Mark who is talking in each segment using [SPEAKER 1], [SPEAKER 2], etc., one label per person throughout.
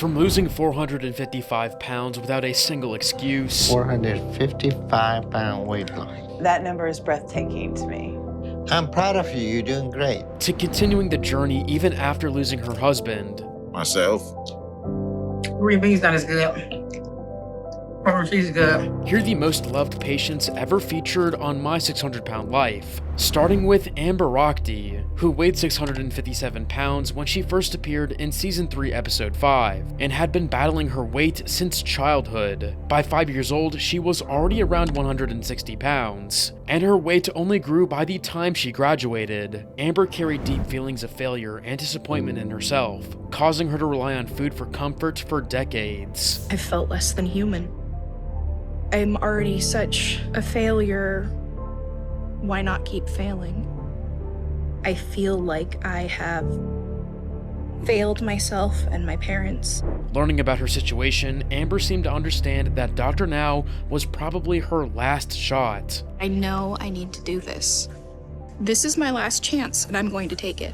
[SPEAKER 1] From losing 455 pounds without a single excuse,
[SPEAKER 2] 455-pound weight loss.
[SPEAKER 3] That number is breathtaking to me.
[SPEAKER 2] I'm proud of you. You're doing great.
[SPEAKER 1] to continuing the journey even after losing her husband,
[SPEAKER 4] Myself.
[SPEAKER 5] Green beans not as good. Pepper cheese is good.
[SPEAKER 1] hear the most loved patients ever featured on My 600-Pound Life, starting with Amber Rockdy, who weighed 657 pounds when she first appeared in Season 3, Episode 5, and had been battling her weight since childhood. By 5 years old, she was already around 160 pounds, and her weight only grew by the time she graduated. Amber carried deep feelings of failure and disappointment in herself, causing her to rely on food for comfort for decades.
[SPEAKER 6] I felt less than human. I'm already such a failure. Why not keep failing? I feel like I have failed myself and my parents.
[SPEAKER 1] Learning about her situation, Amber seemed to understand that Dr. Now was probably her last shot.
[SPEAKER 6] I know I need to do this. This is my last chance, and I'm going to take it.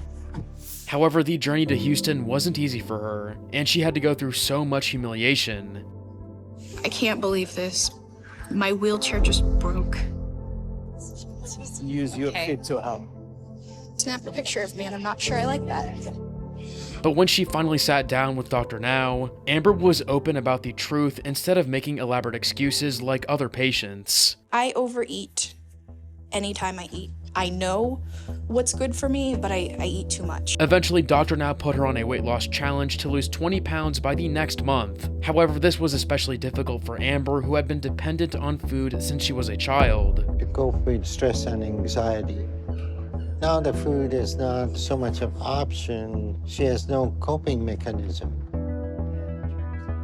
[SPEAKER 1] However, the journey to Houston wasn't easy for her, and she had to go through so much humiliation.
[SPEAKER 6] I can't believe this. My wheelchair just broke.
[SPEAKER 7] Use your feet to help.
[SPEAKER 6] Snap a picture of me, and I'm not sure I like that.
[SPEAKER 1] But when she finally sat down with Dr. Now, Amber was open about the truth instead of making elaborate excuses like other patients.
[SPEAKER 6] I overeat anytime I eat. I know what's good for me, but I eat too much.
[SPEAKER 1] Eventually, Dr. Now put her on a weight loss challenge to lose 20 pounds by the next month. However, this was especially difficult for Amber, who had been dependent on food since she was a child.
[SPEAKER 2] To cope with stress and anxiety. Now the food is not so much of option. She has no coping mechanism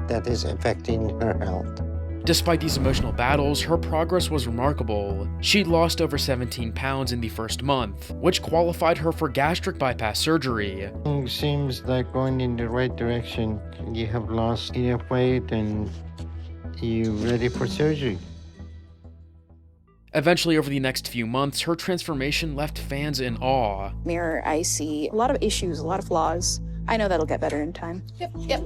[SPEAKER 2] that is affecting her health.
[SPEAKER 1] Despite these emotional battles, her progress was remarkable. She lost over 17 pounds in the first month, which qualified her for gastric bypass surgery.
[SPEAKER 2] It seems like going in the right direction. You have lost enough weight and you're ready for surgery.
[SPEAKER 1] Eventually, over the next few months, her transformation left fans in awe.
[SPEAKER 8] Mirror, I see a lot of issues, a lot of flaws. I know that'll get better in time.
[SPEAKER 6] Yep.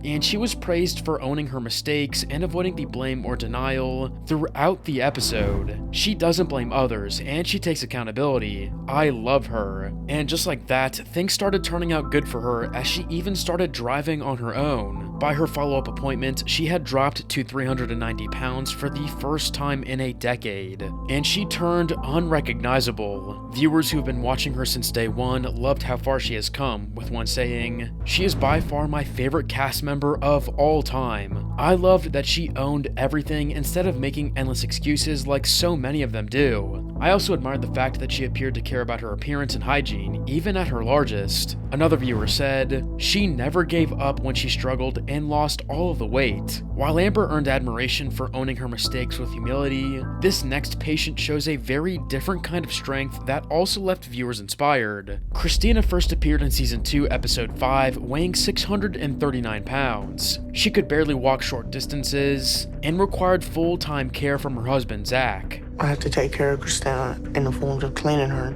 [SPEAKER 1] And she was praised for owning her mistakes and avoiding the blame or denial throughout the episode. She doesn't blame others, and she takes accountability. I love her. And just like that, things started turning out good for her as she even started driving on her own. By her follow-up appointment, she had dropped to 390 pounds for the first time in a decade, and she turned unrecognizable. Viewers who've been watching her since day one loved how far she has come, with one saying, "She is by far my favorite cast member of all time. I loved that she owned everything instead of making endless excuses like so many of them do. I also admired the fact that she appeared to care about her appearance and hygiene, even at her largest." Another viewer said, "She never gave up when she struggled and lost all of the weight." While Amber earned admiration for owning her mistakes with humility, this next patient shows a very different kind of strength that also left viewers inspired. Christina first appeared in Season 2, Episode 5, weighing 639 pounds. She could barely walk short distances and required full-time care from her husband, Zach.
[SPEAKER 5] I have to take care of Christina in the forms of cleaning her.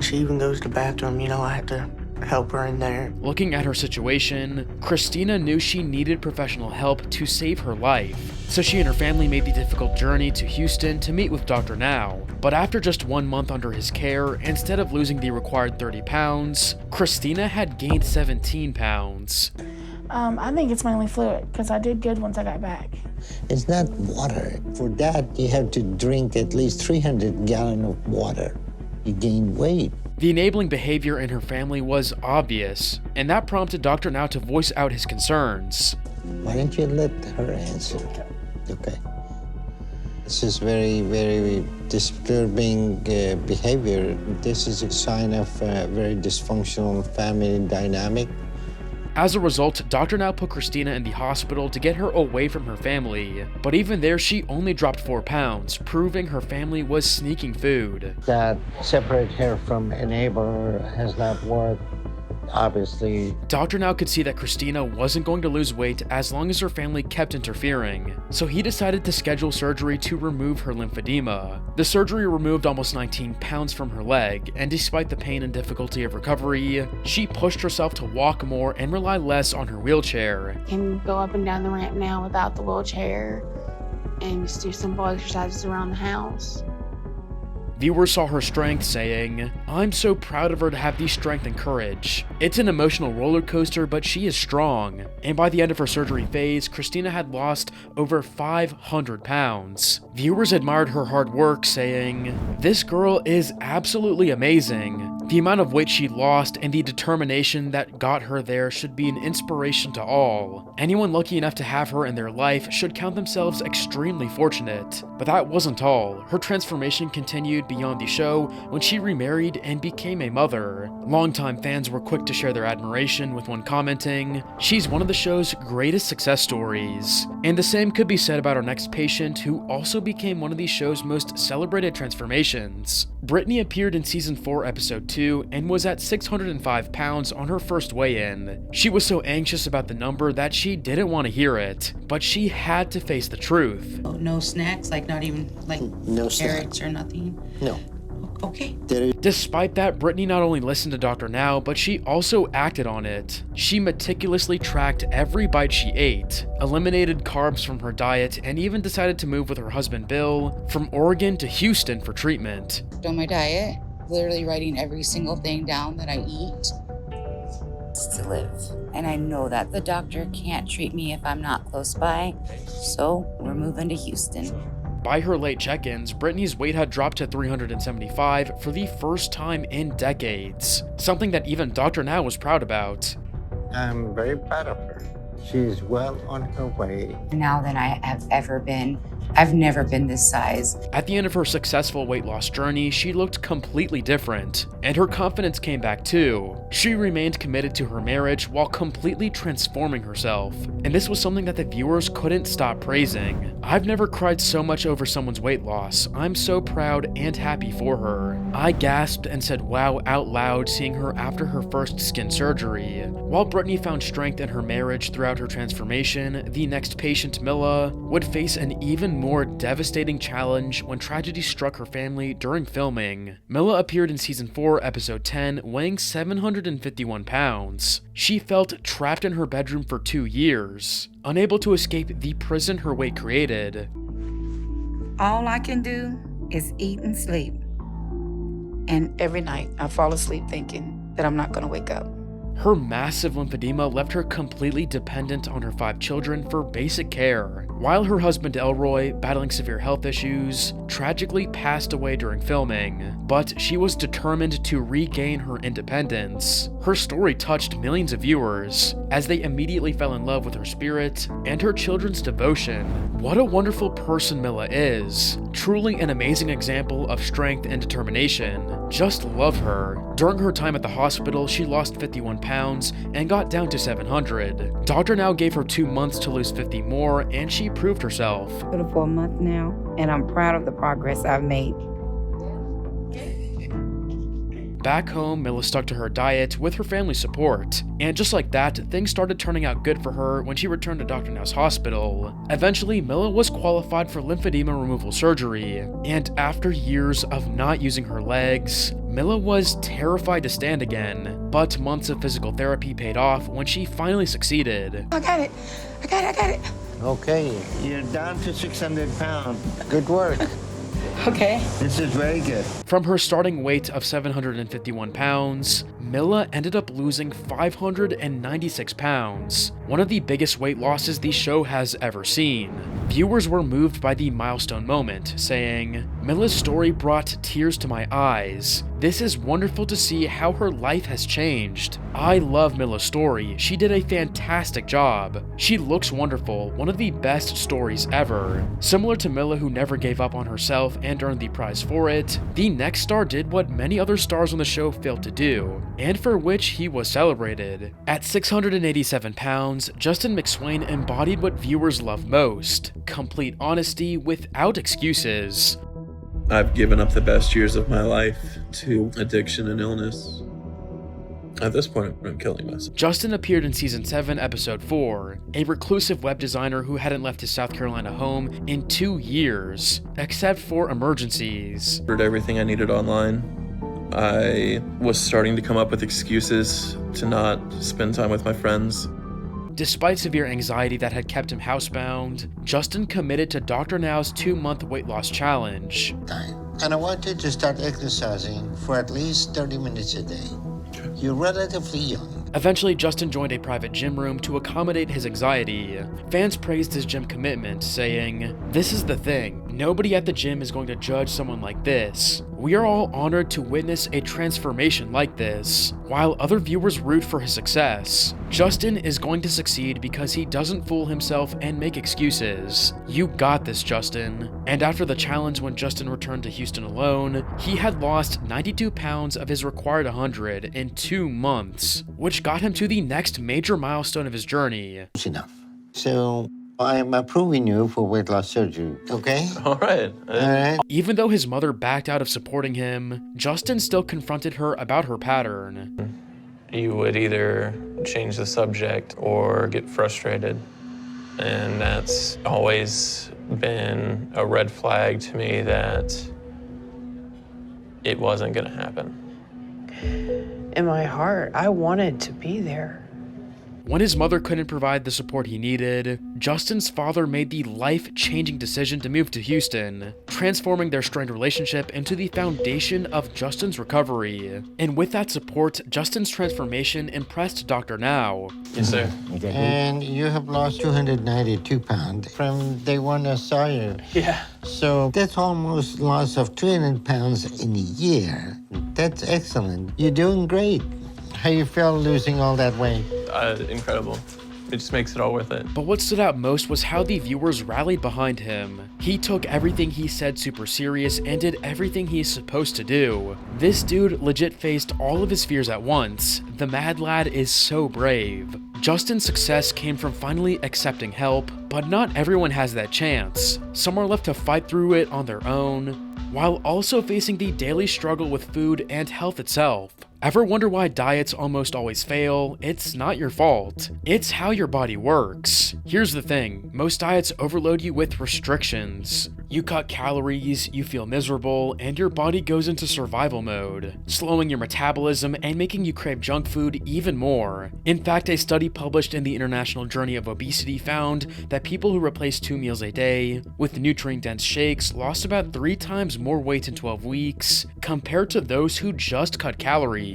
[SPEAKER 5] She even goes to the bathroom, I have to help her in there.
[SPEAKER 1] Looking at her situation, Christina knew she needed professional help to save her life. So she and her family made the difficult journey to Houston to meet with Dr. Now. But after just 1 month under his care, instead of losing the required 30 pounds, Christina had gained 17 pounds.
[SPEAKER 9] I think it's mainly fluid, because I did good once I got back.
[SPEAKER 2] It's not water. For that, you have to drink at least 300 gallons of water. You gain weight.
[SPEAKER 1] The enabling behavior in her family was obvious, and that prompted Dr. Now to voice out his concerns.
[SPEAKER 2] Why don't you let her answer? Okay. This is very, very disturbing behavior. This is a sign of a very dysfunctional family dynamic.
[SPEAKER 1] As a result, Dr. Now put Christina in the hospital to get her away from her family. But even there, she only dropped 4 pounds, proving her family was sneaking food.
[SPEAKER 2] That separate her from enabler has not worked. obviously.
[SPEAKER 1] Dr. Now could see that Christina wasn't going to lose weight as long as her family kept interfering, so he decided to schedule surgery to remove her lymphedema. The surgery removed almost 19 pounds from her leg, and despite the pain and difficulty of recovery, she pushed herself to walk more and rely less on her wheelchair.
[SPEAKER 9] Can go up and down the ramp now without the wheelchair and just do simple exercises around the house.
[SPEAKER 1] Viewers saw her strength, saying, "I'm so proud of her to have the strength and courage. It's an emotional roller coaster, but she is strong." And by the end of her surgery phase, Christina had lost over 500 pounds. Viewers admired her hard work, saying, "This girl is absolutely amazing. The amount of weight she lost and the determination that got her there should be an inspiration to all. Anyone lucky enough to have her in their life should count themselves extremely fortunate." But that wasn't all. Her transformation continued beyond the show when she remarried and became a mother. Longtime fans were quick to share their admiration, with one commenting, "She's one of the show's greatest success stories." And the same could be said about our next patient, who also became one of the show's most celebrated transformations. Britney appeared in season 4 episode 2 and was at 605 pounds on her first weigh-in. She was so anxious about the number that she didn't want to hear it, but she had to face the truth.
[SPEAKER 4] No snacks, like not even like
[SPEAKER 2] No
[SPEAKER 4] carrots or nothing?
[SPEAKER 2] No.
[SPEAKER 4] Okay.
[SPEAKER 1] Despite that, Britney not only listened to Dr. Now, but she also acted on it. She meticulously tracked every bite she ate, eliminated carbs from her diet, and even decided to move with her husband Bill from Oregon to Houston for treatment.
[SPEAKER 7] On my diet, literally writing every single thing down that I eat to live. And I know that the doctor can't treat me if I'm not close by, so we're moving to Houston.
[SPEAKER 1] By her late check-ins, Britney's weight had dropped to 375 for the first time in decades, something that even Dr. Now was proud about.
[SPEAKER 2] I'm very proud of her. She's well on her way.
[SPEAKER 7] Now than I have ever been. I've never been this size.
[SPEAKER 1] At the end of her successful weight loss journey, she looked completely different, and her confidence came back too. She remained committed to her marriage while completely transforming herself, and this was something that the viewers couldn't stop praising. "I've never cried so much over someone's weight loss. I'm so proud and happy for her." I gasped and said wow out loud seeing her after her first skin surgery. While Britney found strength in her marriage throughout her transformation, the next patient, Mila, would face an even more devastating challenge when tragedy struck her family during filming. Mila appeared in season 4, episode 10, weighing 751 pounds. She felt trapped in her bedroom for 2 years, unable to escape the prison her weight created.
[SPEAKER 10] All I can do is eat and sleep. And every night I fall asleep thinking that I'm not gonna wake up.
[SPEAKER 1] Her massive lymphedema left her completely dependent on her 5 children for basic care, while her husband Elroy, battling severe health issues, tragically passed away during filming. But she was determined to regain her independence. Her story touched millions of viewers, as they immediately fell in love with her spirit and her children's devotion. What a wonderful person Mila is. Truly an amazing example of strength and determination. Just love her. During her time at the hospital, she lost 51 pounds and got down to 700. Dr. Now gave her 2 months to lose 50 more, and she proved herself.
[SPEAKER 10] For a month now, and I'm proud of the progress I've made.
[SPEAKER 1] Back home, Mila stuck to her diet with her family's support, and just like that, things started turning out good for her when she returned to Dr. Now's hospital. Eventually, Mila was qualified for lymphedema removal surgery, and after years of not using her legs, Mila was terrified to stand again, but months of physical therapy paid off when she finally succeeded.
[SPEAKER 10] I got it.
[SPEAKER 2] Okay, you're down to 600 pounds. Good work.
[SPEAKER 10] Okay.
[SPEAKER 2] This is very good.
[SPEAKER 1] From her starting weight of 751 pounds, Mila ended up losing 596 pounds, one of the biggest weight losses the show has ever seen. Viewers were moved by the milestone moment, saying, "Mila's story brought tears to my eyes. This is wonderful to see how her life has changed. I love Mila's story. She did a fantastic job. She looks wonderful, one of the best stories ever." Similar to Mila, who never gave up on herself and earned the prize for it, the next star did what many other stars on the show failed to do, and for which he was celebrated. At 687 pounds, Justin McSwain embodied what viewers love most: complete honesty without excuses.
[SPEAKER 11] I've given up the best years of my life to addiction and illness. At this point, I'm killing myself.
[SPEAKER 1] Justin appeared in season 7, episode 4, a reclusive web designer who hadn't left his South Carolina home in 2 years, except for emergencies.
[SPEAKER 11] I ordered everything I needed online. I was starting to come up with excuses to not spend time with my friends.
[SPEAKER 1] Despite severe anxiety that had kept him housebound, Justin committed to Dr. Now's 2-month weight loss challenge.
[SPEAKER 2] And I want you to start exercising for at least 30 minutes a day. You're relatively young.
[SPEAKER 1] Eventually, Justin joined a private gym room to accommodate his anxiety. Fans praised his gym commitment, saying, "This is the thing. Nobody at the gym is going to judge someone like this. We are all honored to witness a transformation like this." While other viewers root for his success, Justin is going to succeed because he doesn't fool himself and make excuses. You got this, Justin. And after the challenge, when Justin returned to Houston alone, he had lost 92 pounds of his required 100 in 2 months, which got him to the next major milestone of his journey.
[SPEAKER 2] It's enough. So I am approving you for weight loss surgery, okay?
[SPEAKER 11] All right.
[SPEAKER 1] Even though his mother backed out of supporting him, Justin still confronted her about her pattern.
[SPEAKER 12] You would either change the subject or get frustrated. And that's always been a red flag to me that it wasn't gonna happen.
[SPEAKER 13] In my heart, I wanted to be there.
[SPEAKER 1] When his mother couldn't provide the support he needed, Justin's father made the life-changing decision to move to Houston, transforming their strained relationship into the foundation of Justin's recovery. And with that support, Justin's transformation impressed Dr. Now.
[SPEAKER 12] Yes, sir.
[SPEAKER 2] And you have lost 292 pounds from day one I saw you.
[SPEAKER 12] Yeah.
[SPEAKER 2] So that's almost loss of 200 pounds in a year. That's excellent. You're doing great. How you feel losing all that weight?
[SPEAKER 12] Incredible. It just makes it all worth it.
[SPEAKER 1] But what stood out most was how the viewers rallied behind him. He took everything he said super serious and did everything he's supposed to do. This dude legit faced all of his fears at once. The mad lad is so brave. Justin's success came from finally accepting help, but not everyone has that chance. Some are left to fight through it on their own, while also facing the daily struggle with food and health itself. Ever wonder why diets almost always fail? It's not your fault. It's how your body works. Here's the thing, most diets overload you with restrictions. You cut calories, you feel miserable, and your body goes into survival mode, slowing your metabolism and making you crave junk food even more. In fact, a study published in the International Journey of Obesity found that people who replaced 2 meals a day with nutrient-dense shakes lost about 3 times more weight in 12 weeks compared to those who just cut calories.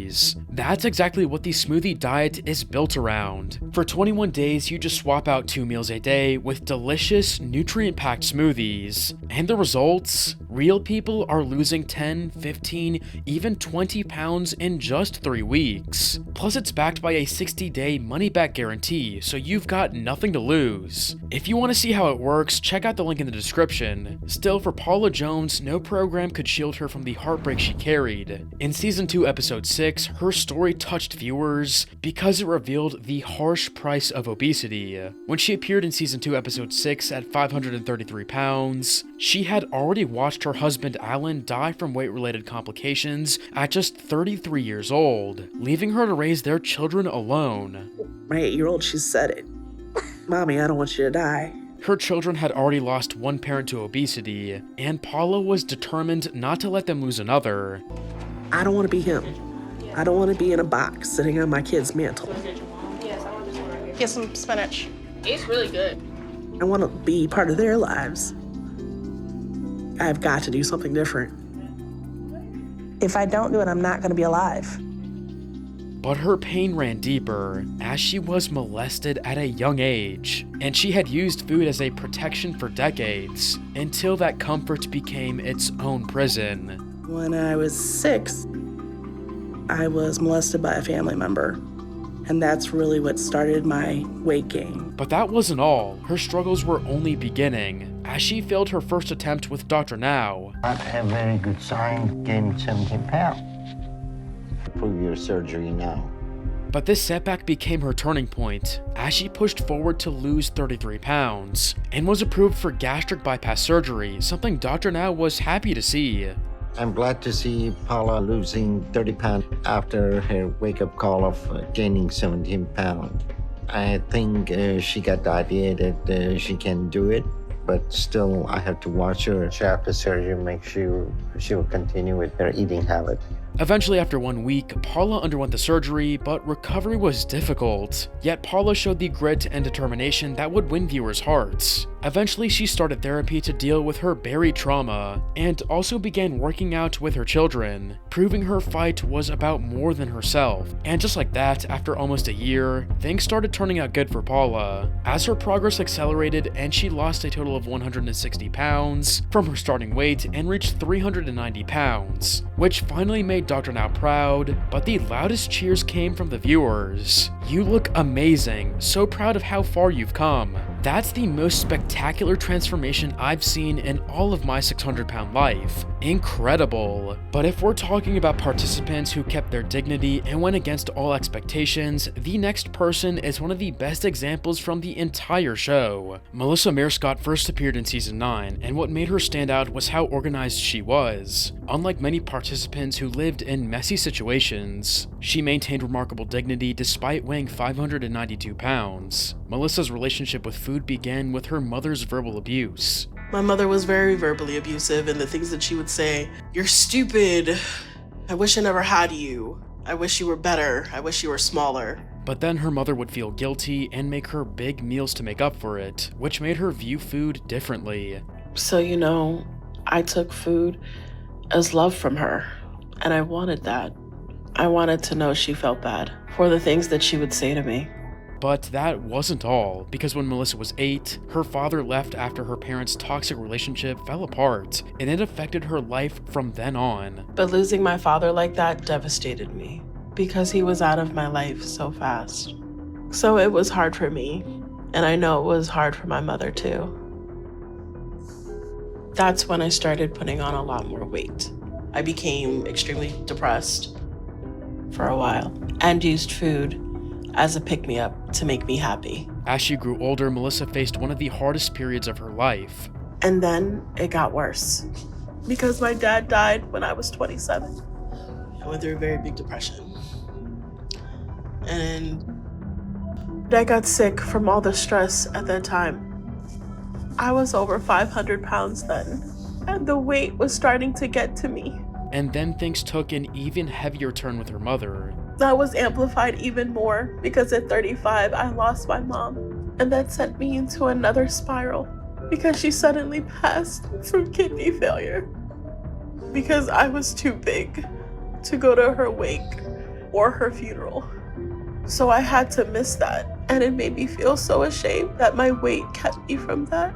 [SPEAKER 1] That's exactly what the smoothie diet is built around. For 21 days, you just swap out 2 meals a day with delicious, nutrient-packed smoothies. And the results? Real people are losing 10, 15, even 20 pounds in just 3 weeks. Plus, it's backed by a 60-day money-back guarantee, so you've got nothing to lose. If you want to see how it works, check out the link in the description. Still, for Paula Jones, no program could shield her from the heartbreak she carried. In Season 2, Episode 6, her story touched viewers because it revealed the harsh price of obesity. When she appeared in Season 2, Episode 6 at 533 pounds, she had already watched her husband Alan die from weight-related complications at just 33 years old, leaving her to raise their children alone.
[SPEAKER 14] My 8-year-old, she said it. Mommy, I don't want you to die.
[SPEAKER 1] Her children had already lost one parent to obesity, and Paula was determined not to let them lose another.
[SPEAKER 14] I don't want to be him. I don't want to be in a box sitting on my kid's mantle.
[SPEAKER 6] Get some spinach. It's really good.
[SPEAKER 14] I want to be part of their lives. I've got to do something different. If I don't do it, I'm not going to be alive.
[SPEAKER 1] But her pain ran deeper, as she was molested at a young age, and she had used food as a protection for decades, until that comfort became its own prison.
[SPEAKER 14] When I was 6, I was molested by a family member, and that's really what started my weight gain.
[SPEAKER 1] But that wasn't all. Her struggles were only beginning, as she failed her first attempt with Dr. Now.
[SPEAKER 2] Not a very good sign, gained 17 pounds. Prove your surgery now.
[SPEAKER 1] But this setback became her turning point, as she pushed forward to lose 33 pounds, and was approved for gastric bypass surgery, something Dr. Now was happy to see.
[SPEAKER 2] I'm glad to see Paula losing 30 pounds after her wake-up call of gaining 17 pounds. I think she got the idea that she can do it, but still I have to watch her after surgery, make sure she will continue with her eating habit.
[SPEAKER 1] Eventually, after 1 week, Paula underwent the surgery, but recovery was difficult. Yet Paula showed the grit and determination that would win viewers' hearts. Eventually, she started therapy to deal with her buried trauma, and also began working out with her children, proving her fight was about more than herself. And just like that, after almost a year, things started turning out good for Paula, as her progress accelerated and she lost a total of 160 pounds from her starting weight and reached 390 pounds, which finally made Dr. Now proud, but the loudest cheers came from the viewers. "You look amazing, so proud of how far you've come. That's the most spectacular transformation I've seen in all of my 600-pound life. Incredible." But if we're talking about participants who kept their dignity and went against all expectations, the next person is one of the best examples from the entire show. Melissa Mearscott first appeared in season 9, and what made her stand out was how organized she was. Unlike many participants who lived in messy situations, she maintained remarkable dignity despite weighing 592 pounds. Melissa's relationship with food began with her mother's verbal abuse.
[SPEAKER 14] My mother was very verbally abusive, and the things that she would say, "You're stupid. I wish I never had you. I wish you were better. I wish you were smaller."
[SPEAKER 1] But then her mother would feel guilty and make her big meals to make up for it, which made her view food differently.
[SPEAKER 14] So, I took food as love from her, and I wanted that. I wanted to know she felt bad for the things that she would say to me.
[SPEAKER 1] But that wasn't all, because when Melissa was 8, her father left after her parents' toxic relationship fell apart, and it affected her life from then on.
[SPEAKER 14] But losing my father like that devastated me, because he was out of my life so fast. So it was hard for me, and I know it was hard for my mother too. That's when I started putting on a lot more weight. I became extremely depressed for a while, and used food as a pick-me-up to make me happy.
[SPEAKER 1] As she grew older, Melissa faced one of the hardest periods of her life.
[SPEAKER 14] And then it got worse, because my dad died when I was 27. I went through a very big depression. And I got sick from all the stress at that time. I was over 500 pounds then, and the weight was starting to get to me.
[SPEAKER 1] And then things took an even heavier turn with her mother.
[SPEAKER 14] That was amplified even more because at 35, I lost my mom. And that sent me into another spiral because she suddenly passed from kidney failure. Because I was too big to go to her wake or her funeral. So I had to miss that. And it made me feel so ashamed that my weight kept me from that.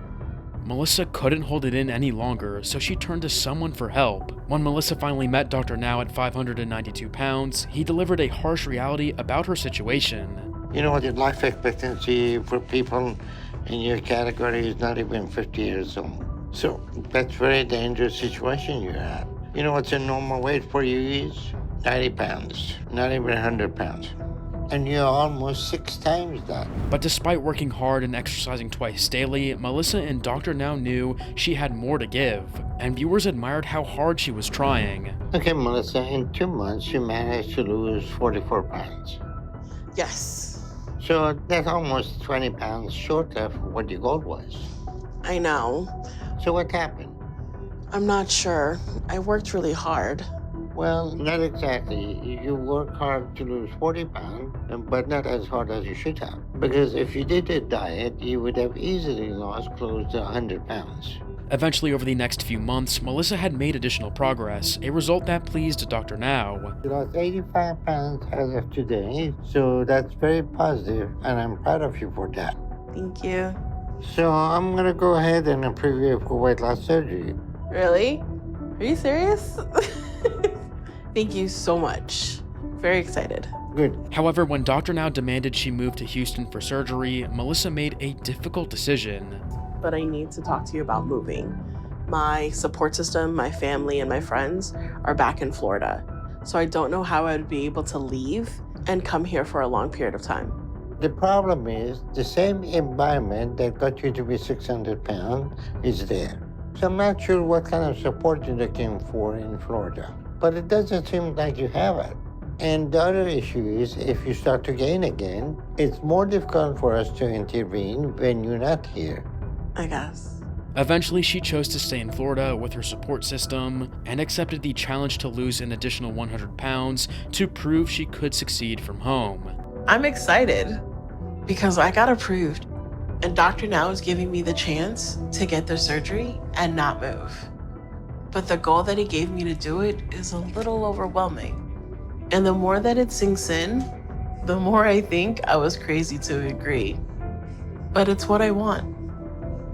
[SPEAKER 1] Melissa couldn't hold it in any longer, so she turned to someone for help. When Melissa finally met Dr. Now at 592 pounds, he delivered a harsh reality about her situation.
[SPEAKER 2] You know what, the life expectancy for people in your category is not even 50 years old. So that's a very dangerous situation you're at. You know what's a normal weight for you is? 90 pounds, not even 100 pounds. And you're almost 6 times that.
[SPEAKER 1] But despite working hard and exercising twice daily, Melissa and Dr. Now knew she had more to give, and viewers admired how hard she was trying.
[SPEAKER 2] Okay, Melissa, in 2 months, you managed to lose 44 pounds.
[SPEAKER 14] Yes.
[SPEAKER 2] So that's almost 20 pounds short of what your goal was.
[SPEAKER 14] I know.
[SPEAKER 2] So what happened?
[SPEAKER 14] I'm not sure. I worked really hard.
[SPEAKER 2] Well, not exactly. You work hard to lose 40 pounds, but not as hard as you should have. Because if you did a diet, you would have easily lost close to 100 pounds.
[SPEAKER 1] Eventually, over the next few months, Melissa had made additional progress, a result that pleased Dr. Now.
[SPEAKER 2] You lost 85 pounds as of today, so that's very positive, and I'm proud of you for that.
[SPEAKER 14] Thank you.
[SPEAKER 2] So I'm gonna go ahead and approve you for weight loss surgery.
[SPEAKER 14] Really? Are you serious? Thank you so much. Very excited.
[SPEAKER 2] Good.
[SPEAKER 1] However, when Dr. Now demanded she move to Houston for surgery, Melissa made a difficult decision.
[SPEAKER 14] But I need to talk to you about moving. My support system, my family, and my friends are back in Florida. So I don't know how I'd be able to leave and come here for a long period of time.
[SPEAKER 2] The problem is the same environment that got you to be 600 pounds is there. So I'm not sure what kind of support you're looking for in Florida, but it doesn't seem like you have it. And the other issue is if you start to gain again, it's more difficult for us to intervene when you're not here.
[SPEAKER 5] I guess.
[SPEAKER 1] Eventually, she chose to stay in Florida with her support system and accepted the challenge to lose an additional 100 pounds to prove she could succeed from home.
[SPEAKER 14] I'm excited because I got approved, and Dr. Now is giving me the chance to get the surgery and not move. But the goal that he gave me to do it is a little overwhelming. And the more that it sinks in, the more I think I was crazy to agree. But it's what I want.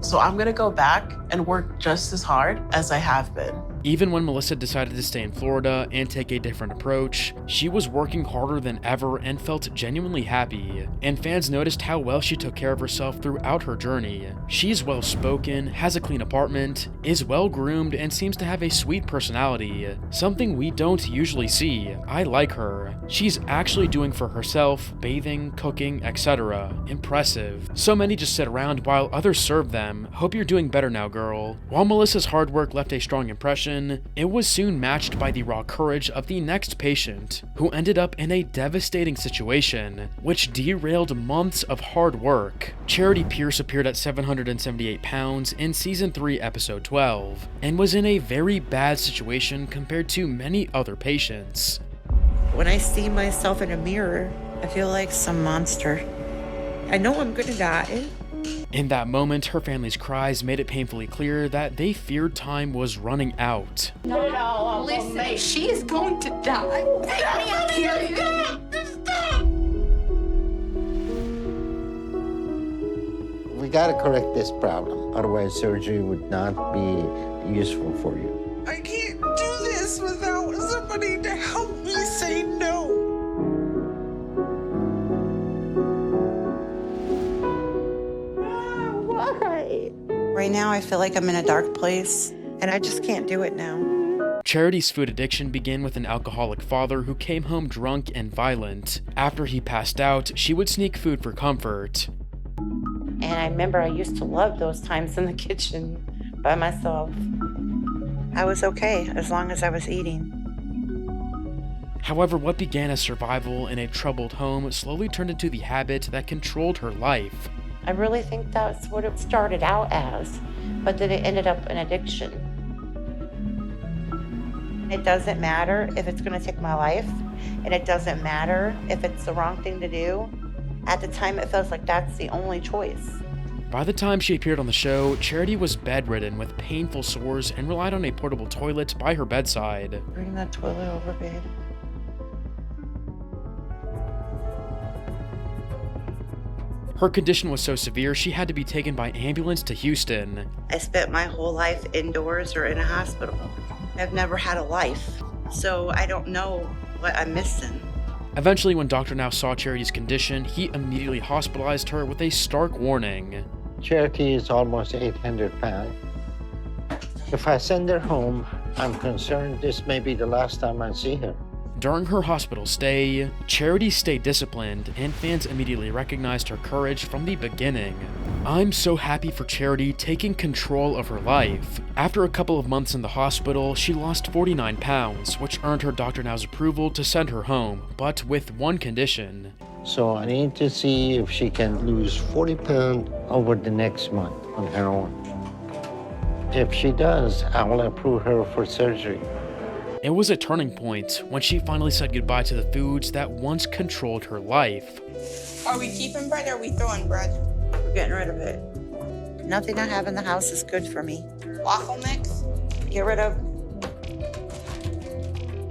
[SPEAKER 14] So I'm gonna go back and work just as hard as I have been.
[SPEAKER 1] Even when Melissa decided to stay in Florida and take a different approach, she was working harder than ever and felt genuinely happy, and fans noticed how well she took care of herself throughout her journey. She's well-spoken, has a clean apartment, is well-groomed, and seems to have a sweet personality, something we don't usually see. I like her. She's actually doing for herself, bathing, cooking, etc. Impressive. So many just sit around while others serve them. Hope you're doing better now, girl. While Melissa's hard work left a strong impression, it was soon matched by the raw courage of the next patient, who ended up in a devastating situation, which derailed months of hard work. Charity Pierce appeared at 778 pounds in Season 3, Episode 12, and was in a very bad situation compared to many other patients.
[SPEAKER 5] When I see myself in a mirror, I feel like some monster. I know I'm gonna die.
[SPEAKER 1] In that moment, her family's cries made it painfully clear that they feared time was running out.
[SPEAKER 9] No, listen, she is going to die.
[SPEAKER 2] We gotta correct this problem, otherwise surgery would not be useful for you.
[SPEAKER 10] I can't do this without somebody to help me say no. Right now, I feel like I'm in a dark place, and I just can't do it now.
[SPEAKER 1] Charity's food addiction began with an alcoholic father who came home drunk and violent. After he passed out, she would sneak food for comfort.
[SPEAKER 5] And I remember I used to love those times in the kitchen by myself. I was okay as long as I was eating.
[SPEAKER 1] However, what began as survival in a troubled home slowly turned into the habit that controlled her life.
[SPEAKER 5] I really think that's what it started out as, but then it ended up an addiction. It doesn't matter if it's going to take my life, and it doesn't matter if it's the wrong thing to do. At the time, it feels like that's the only choice.
[SPEAKER 1] By the time she appeared on the show, Charity was bedridden with painful sores and relied on a portable toilet by her bedside.
[SPEAKER 5] Bring that toilet over, babe.
[SPEAKER 1] Her condition was so severe, she had to be taken by ambulance to Houston.
[SPEAKER 5] I spent my whole life indoors or in a hospital. I've never had a life, so I don't know what I'm missing.
[SPEAKER 1] Eventually, when Dr. Now saw Charity's condition, he immediately hospitalized her with a stark warning.
[SPEAKER 2] Charity is almost 800 pounds. If I send her home, I'm concerned this may be the last time I see her.
[SPEAKER 1] During her hospital stay, Charity stayed disciplined, and fans immediately recognized her courage from the beginning. I'm so happy for Charity taking control of her life. After a couple of months in the hospital, she lost 49 pounds, which earned her Dr. Now's approval to send her home, but with one condition.
[SPEAKER 2] So I need to see if she can lose 40 pounds over the next month on her own. If she does, I will approve her for surgery.
[SPEAKER 1] It was a turning point when she finally said goodbye to the foods that once controlled her life.
[SPEAKER 10] Are we keeping bread or are we throwing bread?
[SPEAKER 5] We're getting rid of it. Nothing I have in the house is good for me.
[SPEAKER 10] Waffle mix?
[SPEAKER 5] Get rid of.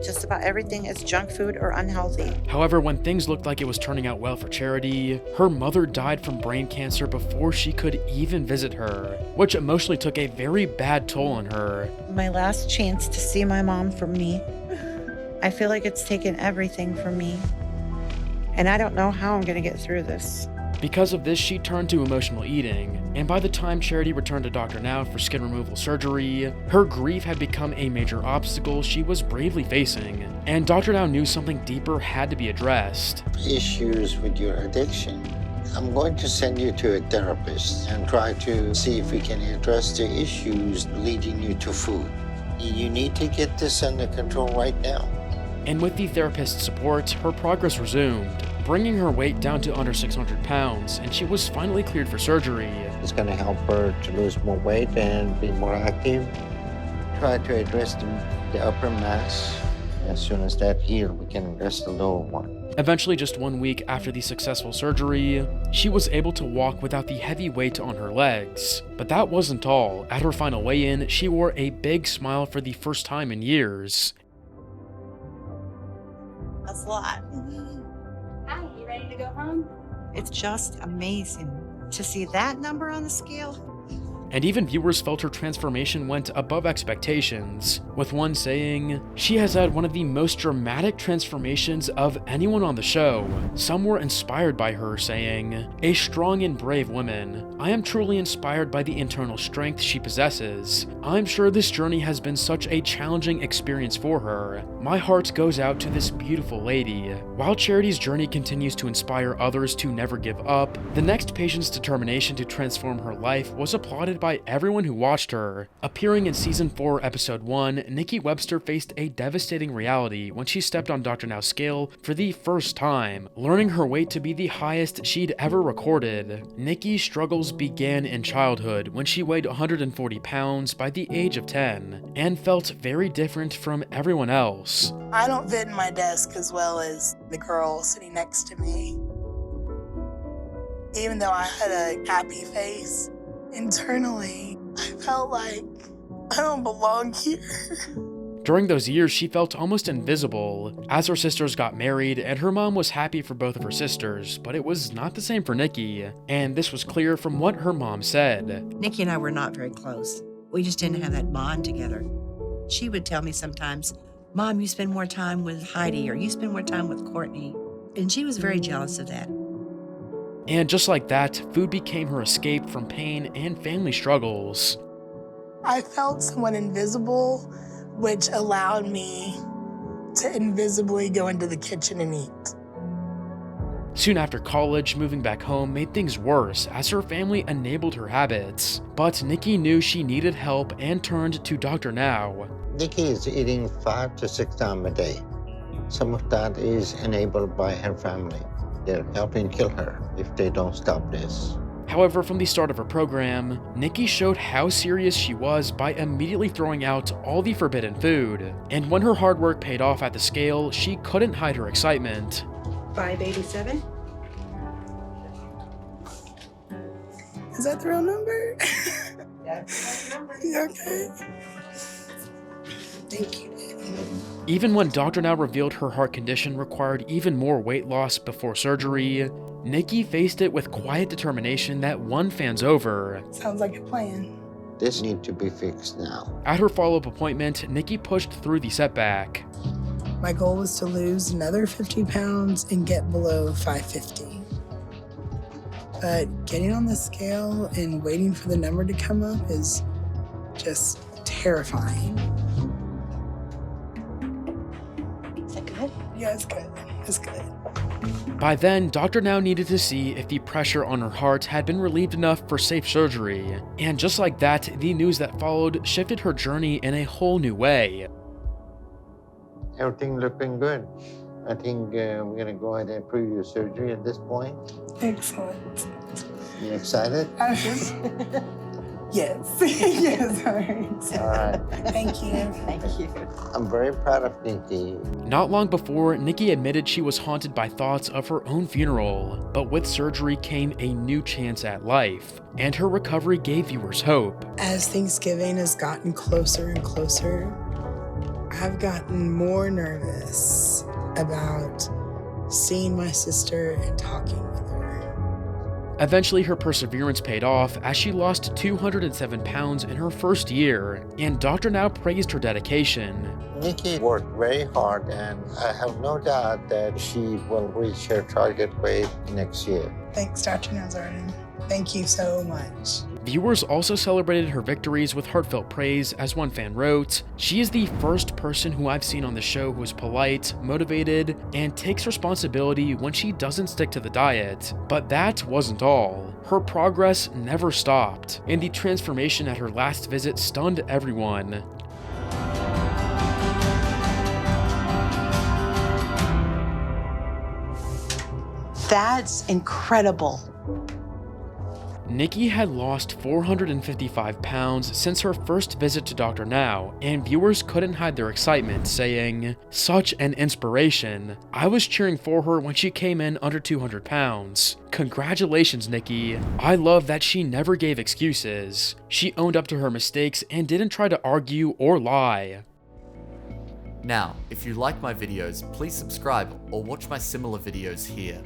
[SPEAKER 5] Just about everything is junk food or unhealthy.
[SPEAKER 1] However, when things looked like it was turning out well for Charity, her mother died from brain cancer before she could even visit her, which emotionally took a very bad toll on her.
[SPEAKER 5] My last chance to see my mom from me. I feel like it's taken everything from me. And I don't know how I'm gonna get through this.
[SPEAKER 1] Because of this, she turned to emotional eating, and by the time Charity returned to Dr. Now for skin removal surgery, her grief had become a major obstacle she was bravely facing, and Dr. Now knew something deeper had to be addressed.
[SPEAKER 2] Issues with your addiction I'm going to send you to a therapist and try to see if we can address the issues leading you to food. You need to get this under control right now.
[SPEAKER 1] And with the therapist's support, her progress resumed, bringing her weight down to under 600 pounds, and she was finally cleared for surgery.
[SPEAKER 2] It's going to help her to lose more weight and be more active. Try to address the upper mass. As soon as that heals, we can address the lower one.
[SPEAKER 1] Eventually, just 1 week after the successful surgery, she was able to walk without the heavy weight on her legs. But that wasn't all. At her final weigh-in, she wore a big smile for the first time in years.
[SPEAKER 15] That's a lot.
[SPEAKER 16] Hi, you ready to go home?
[SPEAKER 15] It's just amazing to see that number on the scale.
[SPEAKER 1] And even viewers felt her transformation went above expectations, with one saying, "She has had one of the most dramatic transformations of anyone on the show." Some were inspired by her, saying, "A strong and brave woman. I am truly inspired by the internal strength she possesses. I'm sure this journey has been such a challenging experience for her. My heart goes out to this beautiful lady." While Charity's journey continues to inspire others to never give up, the next patient's determination to transform her life was applauded by everyone who watched her. Appearing in Season 4, Episode 1, Nikki Webster faced a devastating reality when she stepped on Dr. Now's scale for the first time, learning her weight to be the highest she'd ever recorded. Nikki's struggles began in childhood when she weighed 140 pounds by the age of 10, and felt very different from everyone else.
[SPEAKER 17] I don't fit in my desk as well as the girl sitting next to me. Even though I had a happy face, internally, I felt like I don't belong here.
[SPEAKER 1] During those years, she felt almost invisible, as her sisters got married and her mom was happy for both of her sisters, but it was not the same for Nikki, and this was clear from what her mom said.
[SPEAKER 15] Nikki and I were not very close. We just didn't have that bond together. She would tell me sometimes, "Mom, you spend more time with Heidi," or "You spend more time with Courtney." And she was very jealous of that.
[SPEAKER 1] And just like that, food became her escape from pain and family struggles.
[SPEAKER 17] I felt somewhat invisible, which allowed me to invisibly go into the kitchen and eat.
[SPEAKER 1] Soon after college, moving back home made things worse as her family enabled her habits. But Nikki knew she needed help and turned to Dr. Now.
[SPEAKER 2] Nikki is eating 5 to 6 times a day. Some of that is enabled by her family. They're helping kill her if they don't stop this.
[SPEAKER 1] However, from the start of her program, Nikki showed how serious she was by immediately throwing out all the forbidden food. And when her hard work paid off at the scale, she couldn't hide her excitement.
[SPEAKER 17] 587. Is that the real number?
[SPEAKER 15] That's the number.
[SPEAKER 17] Okay. Thank you.
[SPEAKER 1] Even when Dr. Now revealed her heart condition required even more weight loss before surgery, Nikki faced it with quiet determination that won fans over.
[SPEAKER 17] Sounds like a plan.
[SPEAKER 2] This needs to be fixed now.
[SPEAKER 1] At her follow-up appointment, Nikki pushed through the setback.
[SPEAKER 17] My goal was to lose another 50 pounds and get below 550. But getting on the scale and waiting for the number to come up is just terrifying.
[SPEAKER 15] Is that good?
[SPEAKER 17] Yeah, it's good. It's good.
[SPEAKER 1] By then, Dr. Now needed to see if the pressure on her heart had been relieved enough for safe surgery. And just like that, the news that followed shifted her journey in a whole new way.
[SPEAKER 2] Everything looking good. I think we're gonna go ahead and preview surgery at this point.
[SPEAKER 17] Excellent.
[SPEAKER 2] You excited?
[SPEAKER 17] Yes. Yes, all right.
[SPEAKER 2] All right.
[SPEAKER 17] Thank you.
[SPEAKER 15] Thank you.
[SPEAKER 2] I'm very proud of Nikki.
[SPEAKER 1] Not long before, Nikki admitted she was haunted by thoughts of her own funeral, but with surgery came a new chance at life, and her recovery gave viewers hope.
[SPEAKER 17] As Thanksgiving has gotten closer and closer, I've gotten more nervous about seeing my sister and talking with her.
[SPEAKER 1] Eventually, her perseverance paid off as she lost 207 pounds in her first year, and Dr. Now praised her dedication.
[SPEAKER 2] Nikki worked very hard, and I have no doubt that she will reach her target weight next year.
[SPEAKER 17] Thanks, Dr. Nazarden. Thank you so much.
[SPEAKER 1] Viewers also celebrated her victories with heartfelt praise, as one fan wrote, "She is the first person who I've seen on the show who is polite, motivated, and takes responsibility when she doesn't stick to the diet." But that wasn't all. Her progress never stopped, and the transformation at her last visit stunned everyone.
[SPEAKER 3] That's incredible.
[SPEAKER 1] Nikki had lost 455 pounds since her first visit to Dr. Now, and viewers couldn't hide their excitement, saying, "Such an inspiration. I was cheering for her when she came in under 200 pounds. Congratulations, Nikki. I love that she never gave excuses. She owned up to her mistakes and didn't try to argue or lie."
[SPEAKER 18] Now, if you like my videos, please subscribe or watch my similar videos here.